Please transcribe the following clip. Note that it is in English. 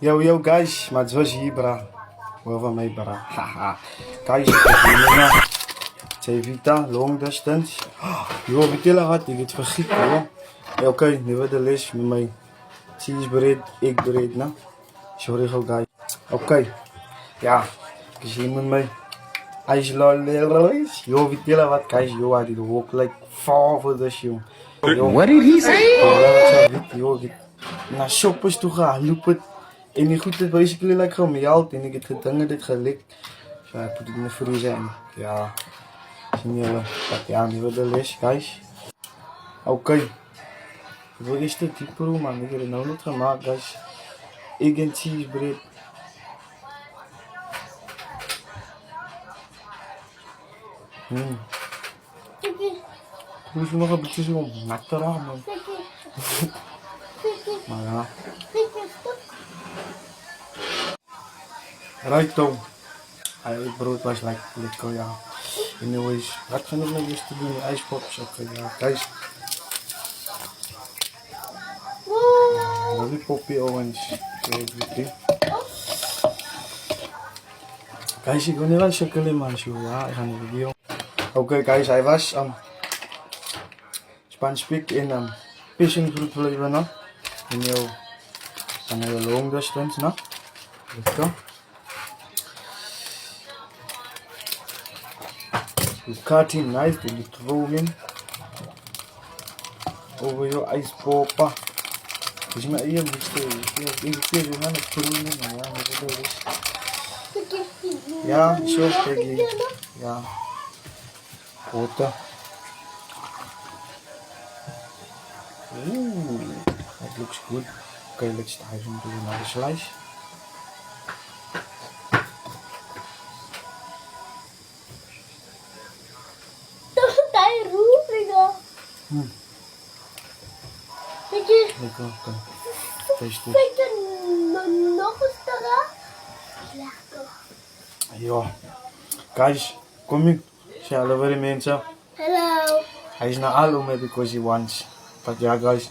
Yo guys, maar het was hier bra. Over mij bra. Haha. Guys, ik heb na. Vita, long distance. Yo, vitela had ik het vergeten hoor. Ja, oké, nevertheless met mijn cheese bread, egg bread na. Sorry go guys. Oké. Ja, ik zie met mijn ice lollies. Yo, vitela wat guys, yo, I did walk like far for this show. What did he say? Yo, na shoppers toe gaan, loop het. En die goed is basically like gemeld en ik het gedinge dit gelekt. So ek moet dit in die vriezer en ja. Sien julle, dat ja, nevertheless guys. Okay. Ek wil eers dit proe man, ek het dit nou net gemaak guys. Egg and cheese bread. Moet je nog een beetje zo natter man. Maar ja. Right Tom. Het brood was lekker ja. Anyways, wat gaan we nou eerst doen? Die ijspops. Oké ja, guys. Lollipopie orange. Guys, ik wil niet wel chocolade man. Ja, ik ga een video. Oké guys, hij was Spanish pig in passion fruit flavor na. En jou aan een long distance na. Lekker. You cut it nice and you throw him over your ice popper. Dus maar hier moet je gaan het throw him. Ja, wat bedoel je? Ja, zo Peggy. Ja. Water. Ooh, that looks good. Okay, let's dive into another slice. Lekker, oké. Taste it. Nog eens eraan. Lekker. Ja. Guys, kom in. Say hello voor de mensen. Hello. Hij is naar Alome because he wants. But yeah guys.